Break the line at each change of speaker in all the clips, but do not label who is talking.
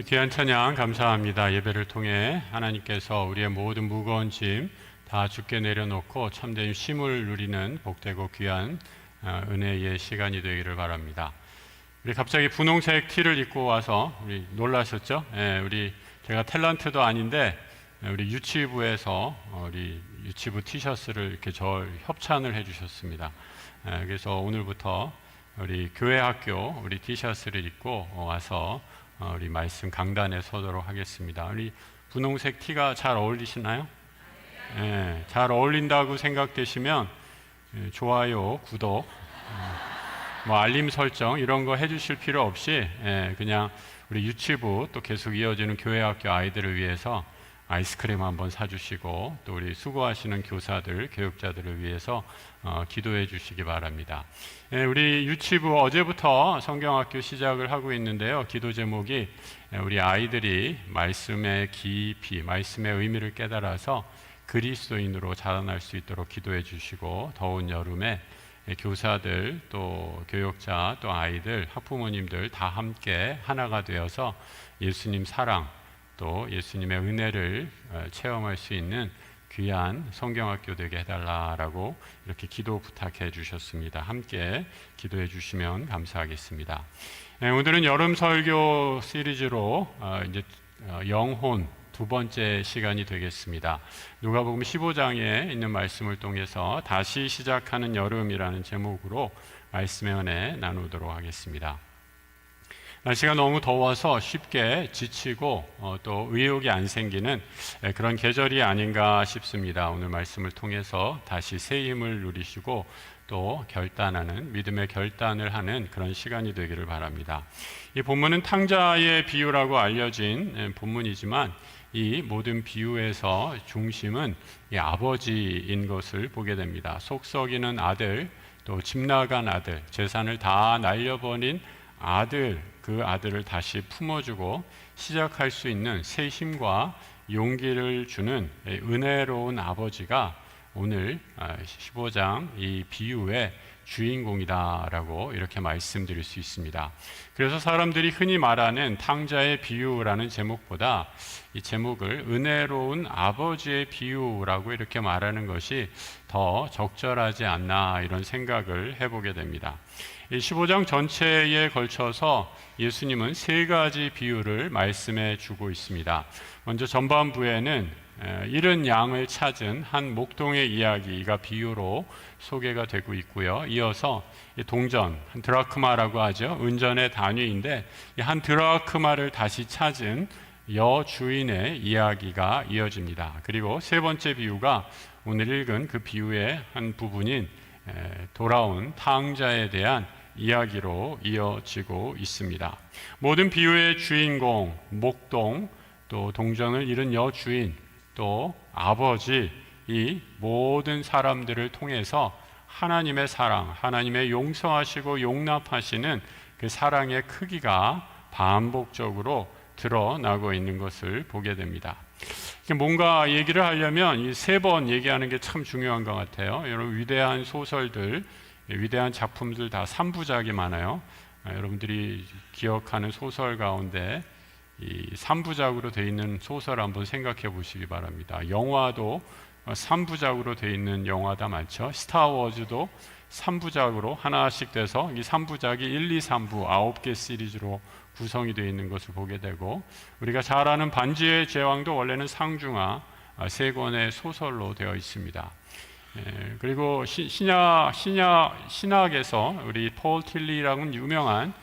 귀한 찬양 감사합니다. 예배를 통해 하나님께서 우리의 모든 무거운 짐 다 주께 내려놓고 참된 쉼을 누리는 복되고 귀한 은혜의 시간이 되기를 바랍니다. 우리 갑자기 분홍색 티를 입고 와서 우리 놀라셨죠? 제가 탤런트도 아닌데 우리 유치부에서 우리 유치부 티셔츠를 이렇게 협찬을 해주셨습니다. 그래서 오늘부터 우리 교회 학교 우리 티셔츠를 입고 와서 우리 말씀 강단에 서도록 하겠습니다. 우리 분홍색 티가 잘 어울리시나요? 잘 어울린다고 생각되시면 좋아요, 구독, 알림 설정 이런 거 해주실 필요 없이 그냥 우리 유치부 또 계속 이어지는 교회 학교 아이들을 위해서 아이스크림 한번 사주시고 또 우리 수고하시는 교사들, 교육자들을 위해서 기도해 주시기 바랍니다. 우리 유치부 어제부터 성경학교 시작을 하고 있는데요. 기도 제목이 우리 아이들이 말씀의 깊이, 말씀의 의미를 깨달아서 그리스도인으로 자라날 수 있도록 기도해 주시고 더운 여름에 교사들 또 교육자 또 아이들 학부모님들 다 함께 하나가 되어서 예수님 사랑 또 예수님의 은혜를 체험할 수 있는 귀한 성경학교 되게 해달라라고 이렇게 기도 부탁해 주셨습니다. 함께 기도해 주시면 감사하겠습니다. 오늘은 여름 설교 시리즈로 이제 영혼 두 번째 시간이 되겠습니다. 누가복음 15장에 있는 말씀을 통해서 다시 시작하는 여름이라는 제목으로 말씀의 은혜 나누도록 하겠습니다. 날씨가 너무 더워서 쉽게 지치고 또 의욕이 안 생기는 그런 계절이 아닌가 싶습니다. 오늘 말씀을 통해서 다시 새 힘을 누리시고 또 결단하는 믿음의 결단을 하는 그런 시간이 되기를 바랍니다. 이 본문은 탕자의 비유라고 알려진 본문이지만 이 모든 비유에서 중심은 이 아버지인 것을 보게 됩니다. 속 썩이는 아들, 또 집 나간 아들, 재산을 다 날려버린 아들, 그 아들을 다시 품어주고 시작할 수 있는 새 힘과 용기를 주는 은혜로운 아버지가 오늘 15장 이 비유의 주인공이다라고 이렇게 말씀드릴 수 있습니다. 그래서 사람들이 흔히 말하는 탕자의 비유라는 제목보다 이 제목을 은혜로운 아버지의 비유라고 이렇게 말하는 것이 더 적절하지 않나 이런 생각을 해보게 됩니다. 이 15장 전체에 걸쳐서 예수님은 세 가지 비유를 말씀해 주고 있습니다. 먼저 전반부에는 잃은 양을 찾은 한 목동의 이야기가 비유로 소개가 되고 있고요. 이어서 동전, 한 드라크마라고 하죠. 은전의 단위인데 이 한 드라크마를 다시 찾은 여주인의 이야기가 이어집니다. 그리고 세 번째 비유가 오늘 읽은 그 비유의 한 부분인 돌아온 탕자에 대한 이야기로 이어지고 있습니다. 모든 비유의 주인공, 목동, 또 동전을 잃은 여주인, 또 아버지, 이 모든 사람들을 통해서 하나님의 사랑, 하나님의 용서하시고 용납하시는 그 사랑의 크기가 반복적으로 드러나고 있는 것을 보게 됩니다. 뭔가 얘기를 하려면 이 세 번 얘기하는 게 참 중요한 것 같아요. 여러분 위대한 소설들, 위대한 작품들 다 3부작이 많아요. 여러분들이 기억하는 소설 가운데 이 3부작으로 되어 있는 소설 한번 생각해 보시기 바랍니다. 영화도 3부작으로 되어 있는 영화가 많죠. 스타워즈도 3부작으로 하나씩 돼서 이 3부작이 1, 2, 3부 9개 시리즈로 구성이 되어 있는 것을 보게 되고 우리가 잘 아는 반지의 제왕도 원래는 상중하 3권의 소설로 되어 있습니다. 그리고 신학에서 우리 폴 틸리라는 유명한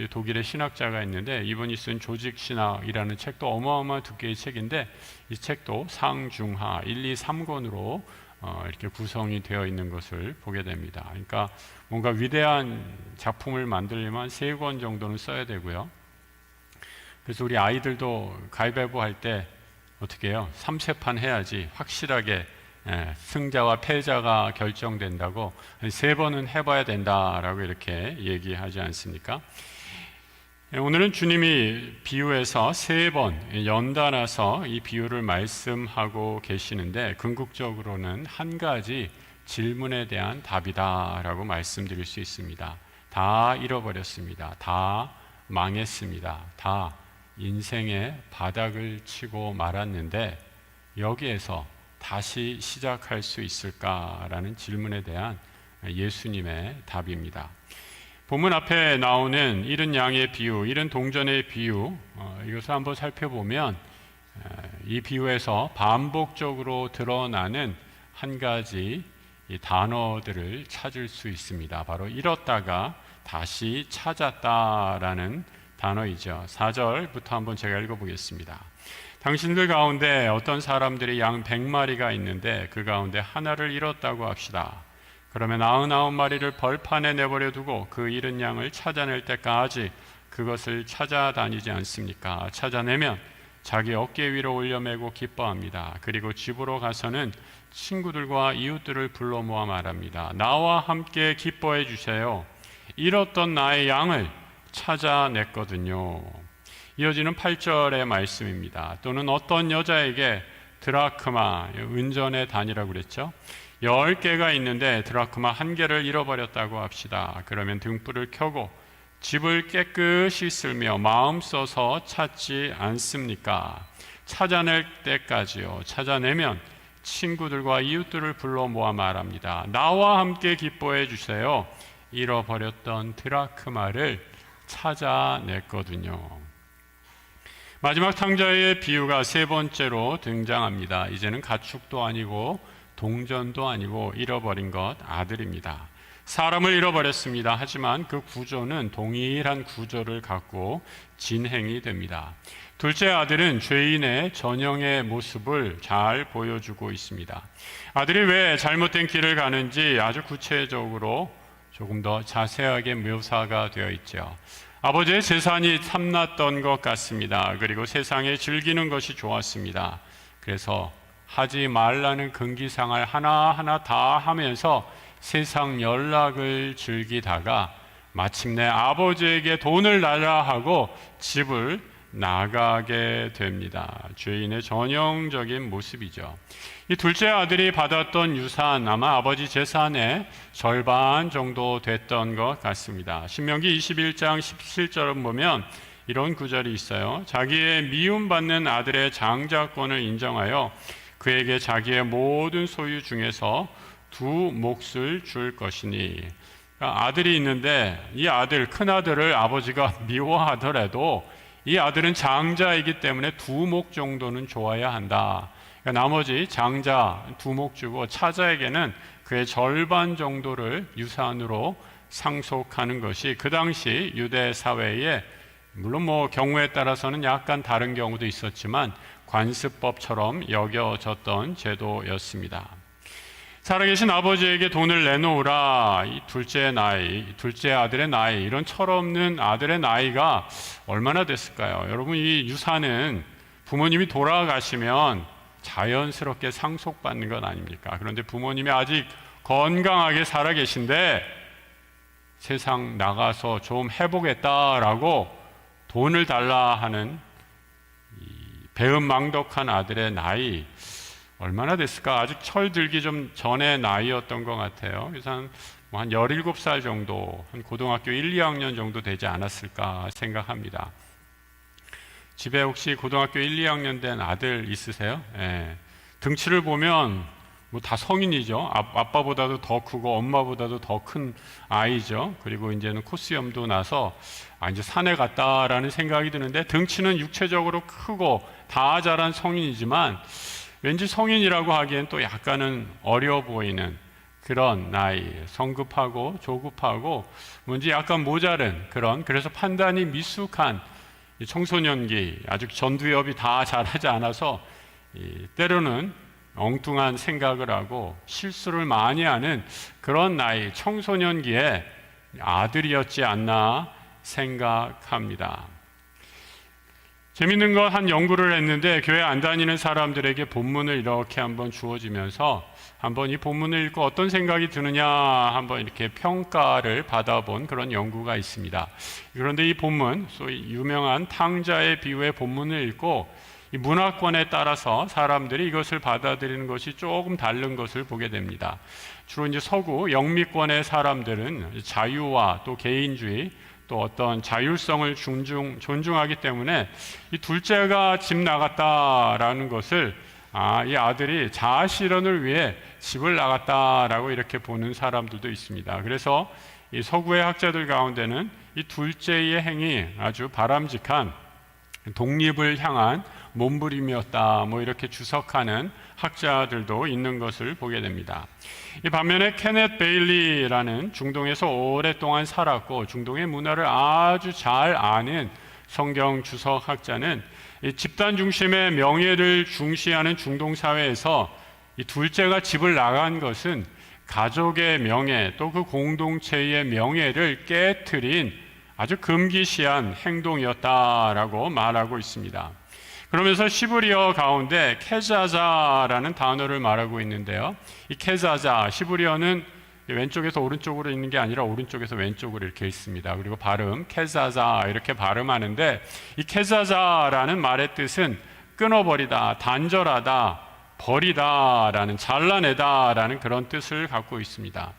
독일의 신학자가 있는데 이분이 쓴 조직신학이라는 책도 어마어마한 두께의 책인데 이 책도 상중하 1, 2, 3권으로 이렇게 구성이 되어 있는 것을 보게 됩니다. 그러니까 뭔가 위대한 작품을 만들려면 3권 정도는 써야 되고요. 그래서 우리 아이들도 가위바위보 할 때 어떻게 해요? 3세판 해야지 확실하게 승자와 패자가 결정된다고 3번은 해봐야 된다라고 이렇게 얘기하지 않습니까? 오늘은 주님이 비유에서 3번 연달아서 이 비유를 말씀하고 계시는데 궁극적으로는 한 가지 질문에 대한 답이다라고 말씀드릴 수 있습니다. 다 잃어버렸습니다. 다 망했습니다. 다 인생의 바닥을 치고 말았는데 여기에서 다시 시작할 수 있을까라는 질문에 대한 예수님의 답입니다. 본문 앞에 나오는 잃은 양의 비유, 잃은 동전의 비유, 이것을 한번 살펴보면 이 비유에서 반복적으로 드러나는 한 가지 이 단어들을 찾을 수 있습니다. 바로 잃었다가 다시 찾았다라는 단어이죠. 4절부터 한번 제가 읽어보겠습니다. 당신들 가운데 어떤 사람들이 양 100마리가 있는데 그 가운데 하나를 잃었다고 합시다. 그러면 99마리를 벌판에 내버려 두고 그 잃은 양을 찾아낼 때까지 그것을 찾아다니지 않습니까? 찾아내면 자기 어깨 위로 올려매고 기뻐합니다. 그리고 집으로 가서는 친구들과 이웃들을 불러 모아 말합니다. 나와 함께 기뻐해 주세요. 잃었던 나의 양을 찾아냈거든요. 이어지는 8절의 말씀입니다. 또는 어떤 여자에게 드라크마, 은전의 단이라고 그랬죠. 10개가 있는데 드라크마 1개를 잃어버렸다고 합시다. 그러면 등불을 켜고 집을 깨끗이 쓸며 마음 써서 찾지 않습니까? 찾아낼 때까지요. 찾아내면 친구들과 이웃들을 불러 모아 말합니다. 나와 함께 기뻐해 주세요. 잃어버렸던 드라크마를 찾아냈거든요. 마지막 탕자의 비유가 세 번째로 등장합니다. 이제는 가축도 아니고 동전도 아니고 잃어버린 것 아들입니다. 사람을 잃어버렸습니다. 하지만 그 구조는 동일한 구조를 갖고 진행이 됩니다. 둘째 아들은 죄인의 전형의 모습을 잘 보여주고 있습니다. 아들이 왜 잘못된 길을 가는지 아주 구체적으로 조금 더 자세하게 묘사가 되어 있죠. 아버지의 재산이 탐났던 것 같습니다. 그리고 세상에 즐기는 것이 좋았습니다. 그래서 하지 말라는 금기상을 하나하나 다 하면서 세상 연락을 즐기다가 마침내 아버지에게 돈을 달라 하고 집을 나가게 됩니다. 죄인의 전형적인 모습이죠. 이 둘째 아들이 받았던 유산 아마 아버지 재산의 절반 정도 됐던 것 같습니다. 신명기 21장 17절을 보면 이런 구절이 있어요. 자기의 미움받는 아들의 장자권을 인정하여 그에게 자기의 모든 소유 중에서 2 몫을 줄 것이니. 그러니까 아들이 있는데 이 아들, 큰아들을 아버지가 미워하더라도 이 아들은 장자이기 때문에 2 몫 정도는 줘야 한다. 그러니까 나머지 장자 2 몫 주고 차자에게는 그의 절반 정도를 유산으로 상속하는 것이 그 당시 유대 사회에, 물론 경우에 따라서는 약간 다른 경우도 있었지만 관습법처럼 여겨졌던 제도였습니다. 살아계신 아버지에게 돈을 내놓으라. 이 둘째 아들의 나이, 이런 철없는 아들의 나이가 얼마나 됐을까요? 여러분, 이 유산은 부모님이 돌아가시면 자연스럽게 상속받는 것 아닙니까? 그런데 부모님이 아직 건강하게 살아계신데 세상 나가서 좀 해보겠다라고 돈을 달라 하는 배은망덕한 아들의 나이, 얼마나 됐을까? 아직 철들기 좀 전의 나이였던 것 같아요. 그래서 한 17살 정도, 한 고등학교 1, 2학년 정도 되지 않았을까 생각합니다. 집에 혹시 고등학교 1, 2학년 된 아들 있으세요? 예. 등치를 보면 다 성인이죠. 아빠보다도 더 크고 엄마보다도 더 큰 아이죠. 그리고 이제는 코수염도 나서 이제 산에 갔다라는 생각이 드는데, 등치는 육체적으로 크고 다 자란 성인이지만 왠지 성인이라고 하기엔 또 약간은 어려 보이는 그런 나이, 성급하고 조급하고 뭔지 약간 모자른 그런, 그래서 판단이 미숙한 청소년기, 아직 전두엽이 다 자라지 않아서 때로는 엉뚱한 생각을 하고 실수를 많이 하는 그런 나이, 청소년기에 아들이었지 않나 생각합니다. 재밌는 건 한 연구를 했는데 교회 안 다니는 사람들에게 본문을 이렇게 한번 주어지면서 한번 이 본문을 읽고 어떤 생각이 드느냐 한번 이렇게 평가를 받아본 그런 연구가 있습니다. 그런데 이 본문, 소위 유명한 탕자의 비유의 본문을 읽고 이 문화권에 따라서 사람들이 이것을 받아들이는 것이 조금 다른 것을 보게 됩니다. 주로 이제 서구 영미권의 사람들은 자유와 또 개인주의, 또 어떤 자율성을 존중하기 때문에 이 둘째가 집 나갔다라는 것을 이 아들이 자아 실현을 위해 집을 나갔다라고 이렇게 보는 사람들도 있습니다. 그래서 이 서구의 학자들 가운데는 이 둘째의 행위 아주 바람직한 독립을 향한 몸부림이었다, 이렇게 주석하는 학자들도 있는 것을 보게 됩니다. 이 반면에 케넷 베일리라는 중동에서 오랫동안 살았고 중동의 문화를 아주 잘 아는 성경 주석학자는 이 집단 중심의 명예를 중시하는 중동 사회에서 이 둘째가 집을 나간 것은 가족의 명예 또 그 공동체의 명예를 깨트린 아주 금기시한 행동이었다라고 말하고 있습니다. 그러면서 시브리어 가운데 케자자라는 단어를 말하고 있는데요. 이 케자자, 시브리어는 왼쪽에서 오른쪽으로 있는 게 아니라 오른쪽에서 왼쪽으로 이렇게 있습니다. 그리고 발음, 케자자 이렇게 발음하는데 이 케자자라는 말의 뜻은 끊어버리다, 단절하다, 버리다라는, 잘라내다라는 그런 뜻을 갖고 있습니다.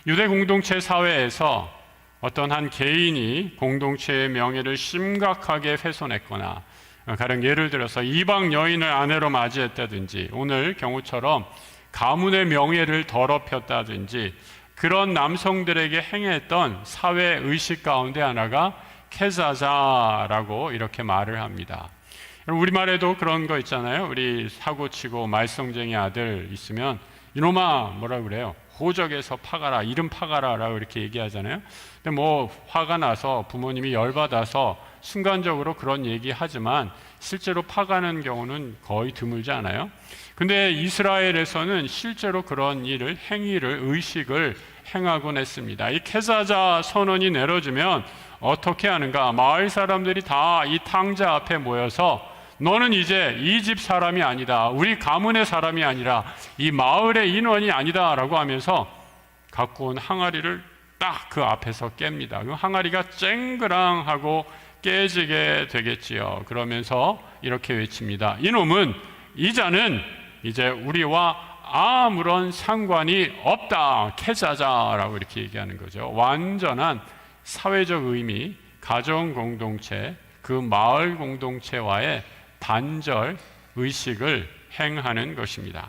유대 공동체 사회에서 어떤 한 개인이 공동체의 명예를 심각하게 훼손했거나 가령 예를 들어서 이방 여인을 아내로 맞이했다든지 오늘 경우처럼 가문의 명예를 더럽혔다든지 그런 남성들에게 행했던 사회의식 가운데 하나가 케자자라고 이렇게 말을 합니다. 우리말에도 그런 거 있잖아요. 우리 사고치고 말썽쟁이 아들 있으면 이놈아 뭐라 그래요? 호적에서 파가라, 이름 파가라라고 이렇게 얘기하잖아요. 근데 화가 나서 부모님이 열받아서 순간적으로 그런 얘기하지만 실제로 파가는 경우는 거의 드물지 않아요. 근데 이스라엘에서는 실제로 그런 행위를, 의식을 행하곤 했습니다. 이 케자자 선언이 내려지면 어떻게 하는가? 마을 사람들이 다 이 탕자 앞에 모여서 너는 이제 이 집 사람이 아니다, 우리 가문의 사람이 아니라 이 마을의 인원이 아니다 라고 하면서 갖고 온 항아리를 딱 그 앞에서 깹니다. 그 항아리가 쨍그랑하고 깨지게 되겠지요. 그러면서 이렇게 외칩니다. 이놈은, 이자는 이제 우리와 아무런 상관이 없다, 케자자라고 이렇게 얘기하는 거죠. 완전한 사회적 의미, 가정 공동체, 그 마을 공동체와의 단절 의식을 행하는 것입니다.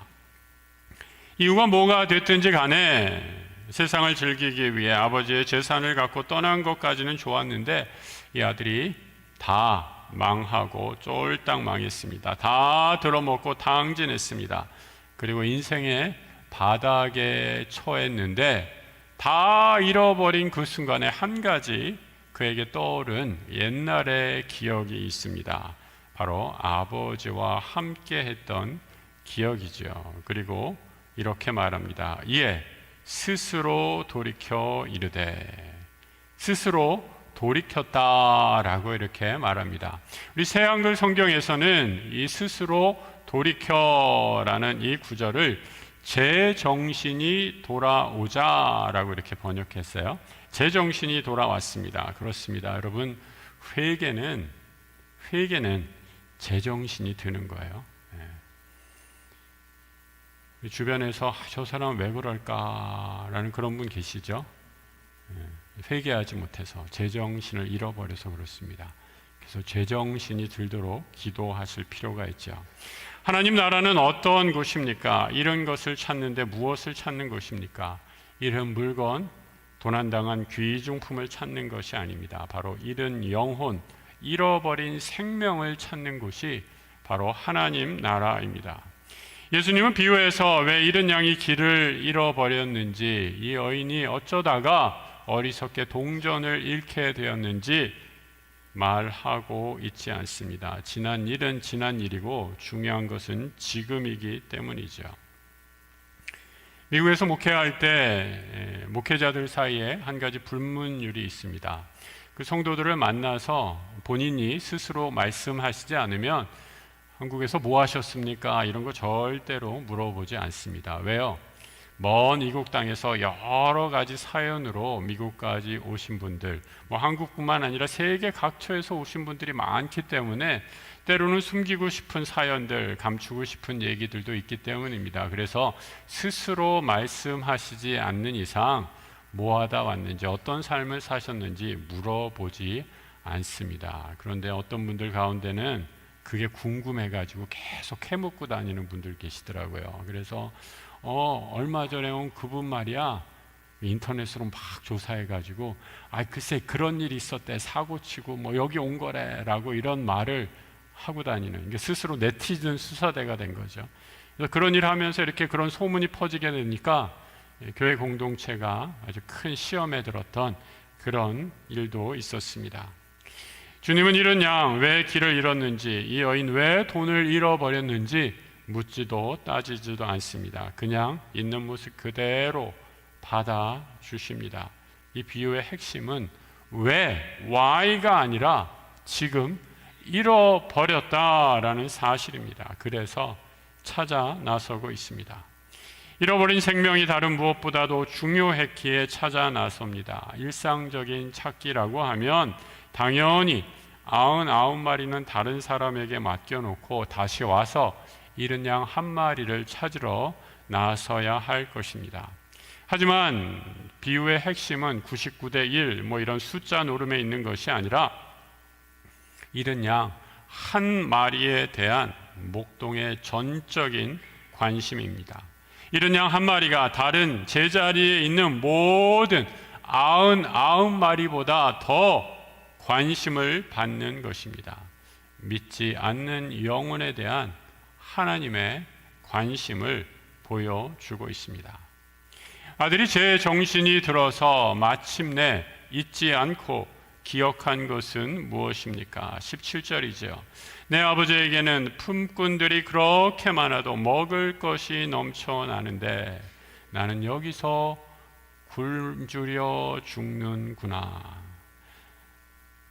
이유가 뭐가 됐든지 간에 세상을 즐기기 위해 아버지의 재산을 갖고 떠난 것까지는 좋았는데 이 아들이 다 망하고 쫄딱 망했습니다. 다 들어먹고 탕진했습니다. 그리고 인생의 바닥에 처했는데 다 잃어버린 그 순간에 한 가지 그에게 떠오른 옛날의 기억이 있습니다. 바로 아버지와 함께 했던 기억이죠. 그리고 이렇게 말합니다. 이에 스스로 돌이켜 이르되, 스스로 돌이켰다라고 이렇게 말합니다. 우리 새한글 성경에서는 이 스스로 돌이켜라는 이 구절을 제정신이 돌아오자라고 이렇게 번역했어요. 제정신이 돌아왔습니다. 그렇습니다. 여러분, 회개는 제정신이 드는 거예요. 주변에서 저 사람은 왜 그럴까라는 그런 분 계시죠? 회개하지 못해서 제정신을 잃어버려서 그렇습니다. 그래서 제정신이 들도록 기도하실 필요가 있죠. 하나님 나라는 어떤 곳입니까? 이런 것을 찾는데 무엇을 찾는 것입니까? 잃은 물건, 도난당한 귀중품을 찾는 것이 아닙니다. 바로 잃은 영혼, 잃어버린 생명을 찾는 곳이 바로 하나님 나라입니다. 예수님은 비유에서 왜 잃은 양이 길을 잃어버렸는지, 이 여인이 어쩌다가 어리석게 동전을 잃게 되었는지 말하고 있지 않습니다. 지난 일은 지난 일이고 중요한 것은 지금이기 때문이죠. 미국에서 목회할 때 목회자들 사이에 한 가지 불문율이 있습니다. 그 성도들을 만나서 본인이 스스로 말씀하시지 않으면 한국에서 뭐 하셨습니까? 이런 거 절대로 물어보지 않습니다. 왜요? 먼 이국 땅에서 여러 가지 사연으로 미국까지 오신 분들, 한국뿐만 아니라 세계 각처에서 오신 분들이 많기 때문에 때로는 숨기고 싶은 사연들, 감추고 싶은 얘기들도 있기 때문입니다. 그래서 스스로 말씀하시지 않는 이상 뭐 하다 왔는지, 어떤 삶을 사셨는지 물어보지 않습니다. 그런데 어떤 분들 가운데는 그게 궁금해가지고 계속 캐묻고 다니는 분들 계시더라고요. 그래서 얼마 전에 온 그분 말이야, 인터넷으로 막 조사해가지고 글쎄 그런 일이 있었대, 사고치고 뭐 여기 온 거래라고 이런 말을 하고 다니는, 이게 스스로 네티즌 수사대가 된 거죠. 그래서 그런 일 하면서 이렇게 그런 소문이 퍼지게 되니까 교회 공동체가 아주 큰 시험에 들었던 그런 일도 있었습니다. 주님은 이런 양 왜 길을 잃었는지, 이 여인 왜 돈을 잃어버렸는지 묻지도 따지지도 않습니다. 그냥 있는 모습 그대로 받아주십니다. 이 비유의 핵심은 왜, why가 아니라 지금 잃어버렸다라는 사실입니다. 그래서 찾아 나서고 있습니다. 잃어버린 생명이 다른 무엇보다도 중요했기에 찾아 나섭니다. 일상적인 찾기라고 하면 당연히 99마리는 다른 사람에게 맡겨놓고 다시 와서 잃은 양 한 마리를 찾으러 나서야 할 것입니다. 하지만 비유의 핵심은 99대 1 뭐 이런 숫자 노름에 있는 것이 아니라 잃은 양 한 마리에 대한 목동의 전적인 관심입니다. 잃은 양 한 마리가 다른 제자리에 있는 모든 99마리보다 더 관심을 받는 것입니다. 믿지 않는 영혼에 대한 하나님의 관심을 보여주고 있습니다. 아들이 제 정신이 들어서 마침내 잊지 않고 기억한 것은 무엇입니까? 17절이죠. 내 아버지에게는 품꾼들이 그렇게 많아도 먹을 것이 넘쳐나는데 나는 여기서 굶주려 죽는구나.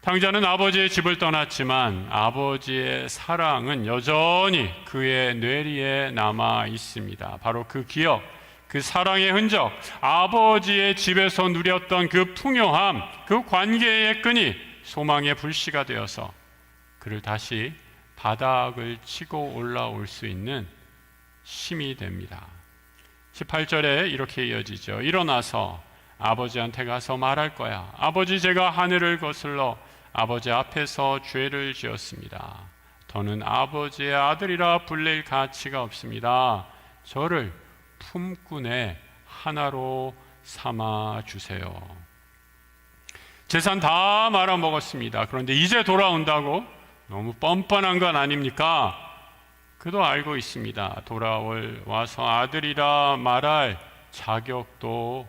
탕자는 아버지의 집을 떠났지만 아버지의 사랑은 여전히 그의 뇌리에 남아 있습니다. 바로 그 기억, 그 사랑의 흔적, 아버지의 집에서 누렸던 그 풍요함, 그 관계의 끈이 소망의 불씨가 되어서 그를 다시 바닥을 치고 올라올 수 있는 힘이 됩니다. 18절에 이렇게 이어지죠. 일어나서 아버지한테 가서 말할 거야. 아버지, 제가 하늘을 거슬러 아버지 앞에서 죄를 지었습니다. 더는 아버지의 아들이라 불릴 가치가 없습니다. 저를 품꾼의 하나로 삼아 주세요. 재산 다 말아먹었습니다. 그런데 이제 돌아온다고? 너무 뻔뻔한 건 아닙니까? 그도 알고 있습니다. 와서 아들이라 말할 자격도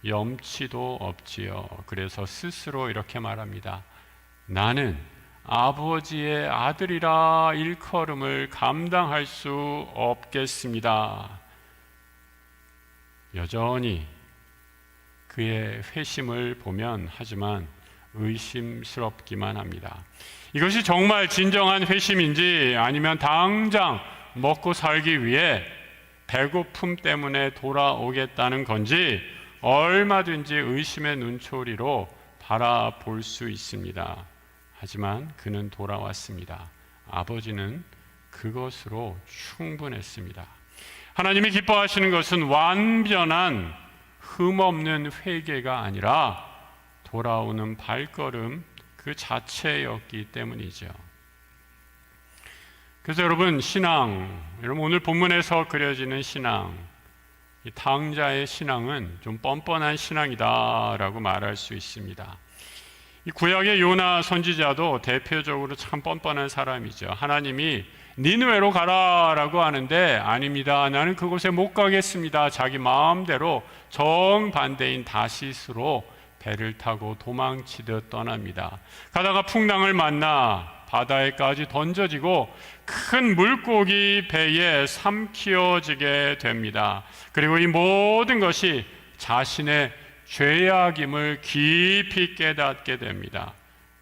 염치도 없지요. 그래서 스스로 이렇게 말합니다. 나는 아버지의 아들이라 일컬음을 감당할 수 없겠습니다. 여전히 그의 회심을 보면 하지만 의심스럽기만 합니다. 이것이 정말 진정한 회심인지 아니면 당장 먹고 살기 위해 배고픔 때문에 돌아오겠다는 건지 얼마든지 의심의 눈초리로 바라볼 수 있습니다. 하지만 그는 돌아왔습니다. 아버지는 그것으로 충분했습니다. 하나님이 기뻐하시는 것은 완전한 흠없는 회개가 아니라 돌아오는 발걸음 그 자체였기 때문이죠. 그래서 여러분, 여러분 오늘 본문에서 그려지는 신앙, 이 탕자의 신앙은 좀 뻔뻔한 신앙이다라고 말할 수 있습니다. 이 구약의 요나 선지자도 대표적으로 참 뻔뻔한 사람이죠. 하나님이 니느웨로 가라라고 하는데 아닙니다. 나는 그곳에 못 가겠습니다. 자기 마음대로 정반대인 다시스로 배를 타고 도망치듯 떠납니다. 가다가 풍랑을 만나 바다에까지 던져지고 큰 물고기 배에 삼키어지게 됩니다. 그리고 이 모든 것이 자신의 죄악임을 깊이 깨닫게 됩니다.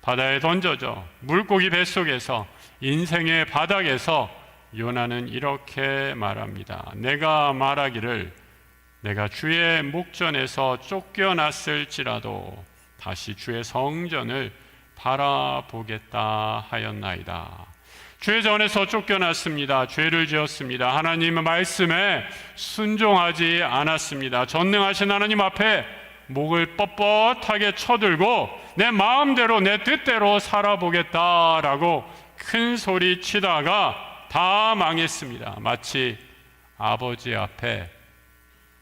바다에 던져져 물고기 뱃속에서 인생의 바닥에서 요나는 이렇게 말합니다. 내가 말하기를 내가 주의 목전에서 쫓겨났을지라도 다시 주의 성전을 바라보겠다 하였나이다. 주의 전에서 쫓겨났습니다. 죄를 지었습니다. 하나님의 말씀에 순종하지 않았습니다. 전능하신 하나님 앞에 목을 뻣뻣하게 쳐들고 내 마음대로 내 뜻대로 살아보겠다라고 큰 소리 치다가 다 망했습니다. 마치 아버지 앞에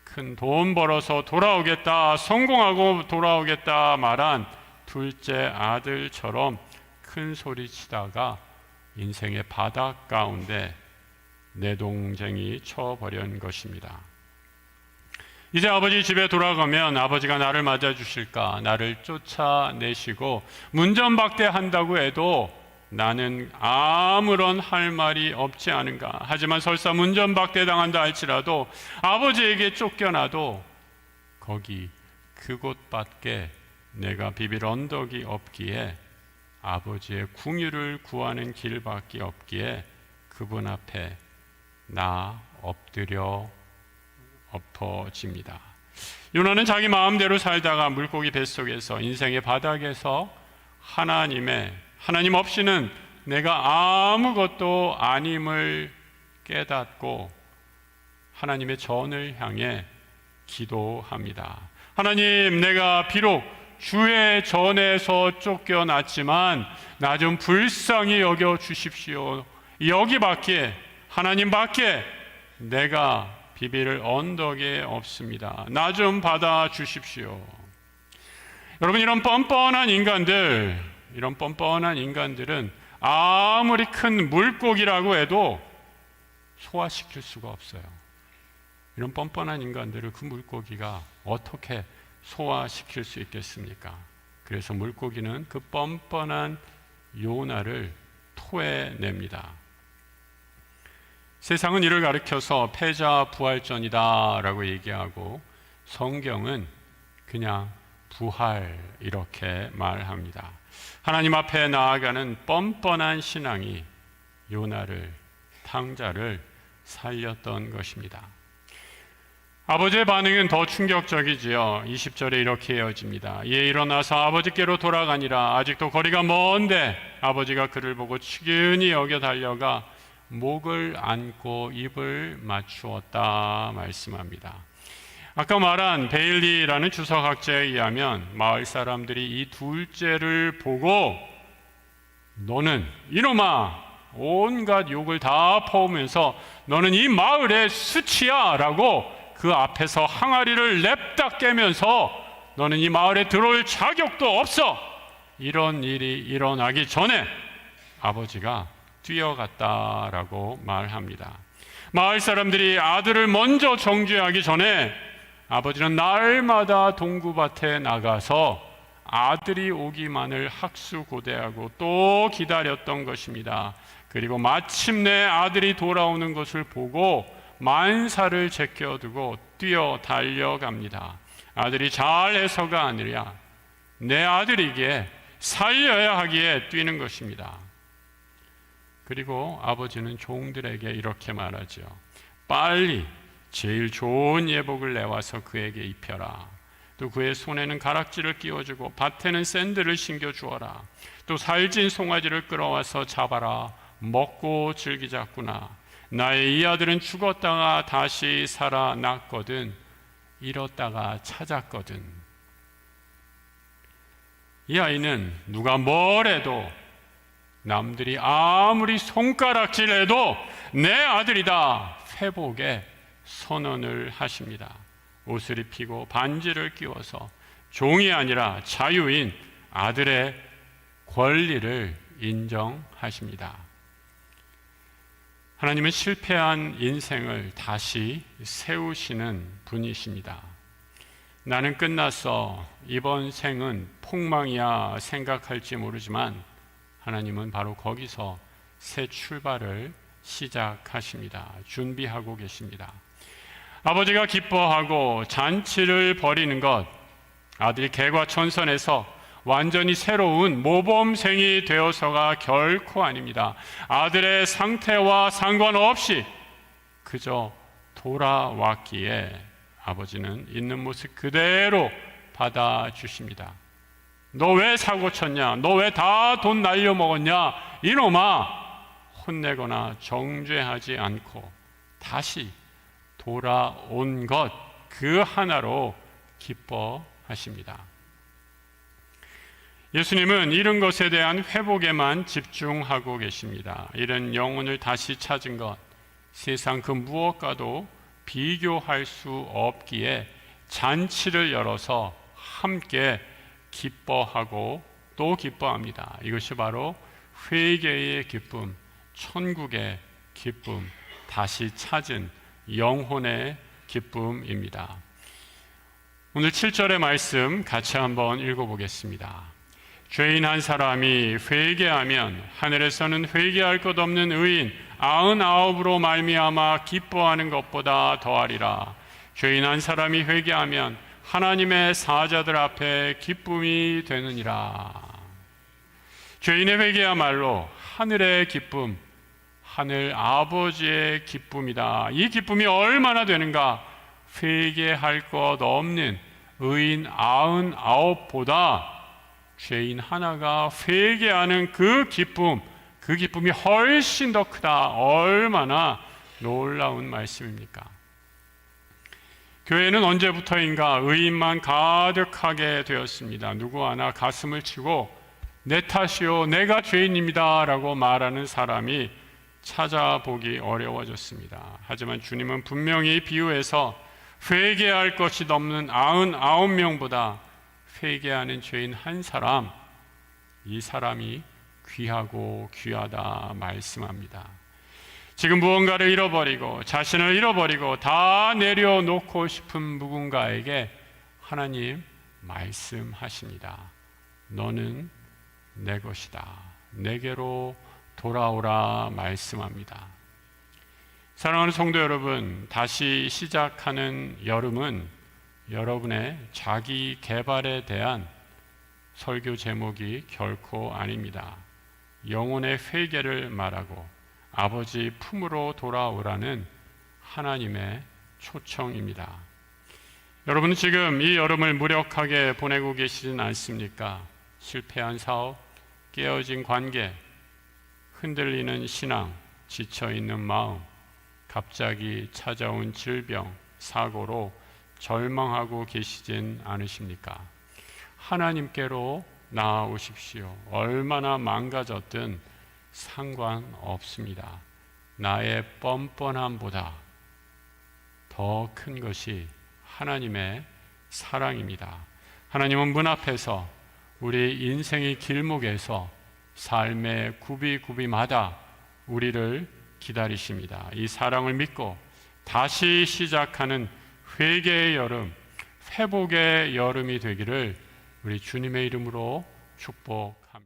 큰 돈 벌어서 돌아오겠다, 성공하고 돌아오겠다 말한 둘째 아들처럼 큰 소리 치다가 인생의 바닥 가운데 내동쟁이 쳐버린 것입니다. 이제 아버지 집에 돌아가면 아버지가 나를 맞아주실까? 나를 쫓아내시고 문전박대한다고 해도 나는 아무런 할 말이 없지 않은가? 하지만 설사 문전박대 당한다 할지라도 아버지에게 쫓겨나도 거기 그곳밖에 내가 비빌 언덕이 없기에 아버지의 궁유를 구하는 길밖에 없기에 그분 앞에 나 엎드려 엎어집니다. 요나는 자기 마음대로 살다가 물고기 뱃속에서 인생의 바닥에서 하나님 없이는 내가 아무것도 아님을 깨닫고 하나님의 전을 향해 기도합니다. 하나님, 내가 비록 주의 전에서 쫓겨났지만 나 좀 불쌍히 여겨 주십시오. 여기밖에, 하나님밖에 내가 비빌 언덕에 없습니다. 나 좀 받아 주십시오. 여러분, 이런 뻔뻔한 인간들은 아무리 큰 물고기라고 해도 소화시킬 수가 없어요. 이런 뻔뻔한 인간들을 그 물고기가 어떻게 소화시킬 수 있겠습니까? 그래서 물고기는 그 뻔뻔한 요나를 토해냅니다. 세상은 이를 가리켜서 패자 부활전이다 라고 얘기하고 성경은 그냥 부활 이렇게 말합니다. 하나님 앞에 나아가는 뻔뻔한 신앙이 요나를, 탕자를 살렸던 것입니다. 아버지의 반응은 더 충격적이지요. 20절에 이렇게 이어집니다. 이에 일어나서 아버지께로 돌아가니라. 아직도 거리가 먼데 아버지가 그를 보고 측은히 여겨 달려가 목을 안고 입을 맞추었다 말씀합니다. 아까 말한 베일리라는 주석학자에 의하면 마을 사람들이 이 둘째를 보고 너는 이놈아, 온갖 욕을 다 퍼오면서 너는 이 마을의 수치야 라고 그 앞에서 항아리를 냅다 깨면서 너는 이 마을에 들어올 자격도 없어, 이런 일이 일어나기 전에 아버지가 뛰어갔다라고 말합니다. 마을 사람들이 아들을 먼저 정죄하기 전에 아버지는 날마다 동구밭에 나가서 아들이 오기만을 학수고대하고 또 기다렸던 것입니다. 그리고 마침내 아들이 돌아오는 것을 보고 만사를 제껴두고 뛰어 달려갑니다. 아들이 잘해서가 아니라 내 아들이기에 살려야 하기에 뛰는 것입니다. 그리고 아버지는 종들에게 이렇게 말하죠. 빨리 제일 좋은 예복을 내와서 그에게 입혀라. 또 그의 손에는 가락지를 끼워주고 밭에는 샌들을 신겨주어라. 또 살진 송아지를 끌어와서 잡아라. 먹고 즐기자꾸나. 나의 이 아들은 죽었다가 다시 살아났거든. 잃었다가 찾았거든. 이 아이는 누가 뭐래도, 남들이 아무리 손가락질해도 내 아들이다, 회복에 선언을 하십니다. 옷을 입히고 반지를 끼워서 종이 아니라 자유인 아들의 권리를 인정하십니다. 하나님은 실패한 인생을 다시 세우시는 분이십니다. 나는 끝났어, 이번 생은 폭망이야 생각할지 모르지만 하나님은 바로 거기서 새 출발을 시작하십니다. 준비하고 계십니다. 아버지가 기뻐하고 잔치를 벌이는 것, 아들이 개과천선해서 완전히 새로운 모범생이 되어서가 결코 아닙니다. 아들의 상태와 상관없이 그저 돌아왔기에 아버지는 있는 모습 그대로 받아주십니다. 너 왜 사고 쳤냐? 너 왜 다 돈 날려먹었냐? 이놈아! 혼내거나 정죄하지 않고 다시 돌아온 것 그 하나로 기뻐하십니다. 하십니다. 예수님은 이런 것에 대한 회복에만 집중하고 계십니다. 이런 영혼을 다시 찾은 것, 세상 그 무엇과도 비교할 수 없기에 잔치를 열어서 함께 기뻐하고 또 기뻐합니다. 이것이 바로 회개의 기쁨, 천국의 기쁨, 다시 찾은 영혼의 기쁨입니다. 오늘 7절의 말씀 같이 한번 읽어보겠습니다. 죄인 한 사람이 회개하면 하늘에서는 회개할 것 없는 의인 99으로 말미암아 기뻐하는 것보다 더하리라. 죄인 한 사람이 회개하면 하나님의 사자들 앞에 기쁨이 되느니라. 죄인의 회개야말로 하늘의 기쁨, 하늘 아버지의 기쁨이다. 이 기쁨이 얼마나 되는가? 회개할 것 없는 의인 99보다 죄인 하나가 회개하는 그 기쁨이 훨씬 더 크다. 얼마나 놀라운 말씀입니까? 교회는 언제부터인가 의인만 가득하게 되었습니다. 누구 하나 가슴을 치고 내 탓이요, 내가 죄인입니다 라고 말하는 사람이 찾아보기 어려워졌습니다. 하지만 주님은 분명히 비유해서 회개할 것이 넘는 99명보다 회개하는 죄인 한 사람, 이 사람이 귀하고 귀하다 말씀합니다. 지금 무언가를 잃어버리고 자신을 잃어버리고 다 내려놓고 싶은 누군가에게 하나님 말씀하십니다. 너는 내 것이다. 내게로 돌아오라 말씀합니다. 사랑하는 성도 여러분, 다시 시작하는 여름은 여러분의 자기 개발에 대한 설교 제목이 결코 아닙니다. 영혼의 회개를 말하고 아버지 품으로 돌아오라는 하나님의 초청입니다. 여러분은 지금 이 여름을 무력하게 보내고 계시진 않습니까? 실패한 사업, 깨어진 관계, 흔들리는 신앙, 지쳐있는 마음, 갑자기 찾아온 질병, 사고로 절망하고 계시진 않으십니까? 하나님께로 나아오십시오. 얼마나 망가졌든 상관없습니다. 나의 뻔뻔함보다 더 큰 것이 하나님의 사랑입니다. 하나님은 문 앞에서 우리 인생의 길목에서 삶의 구비구비마다 우리를 기다리십니다. 이 사랑을 믿고 다시 시작하는 회개의 여름, 회복의 여름이 되기를 우리 주님의 이름으로 축복합니다.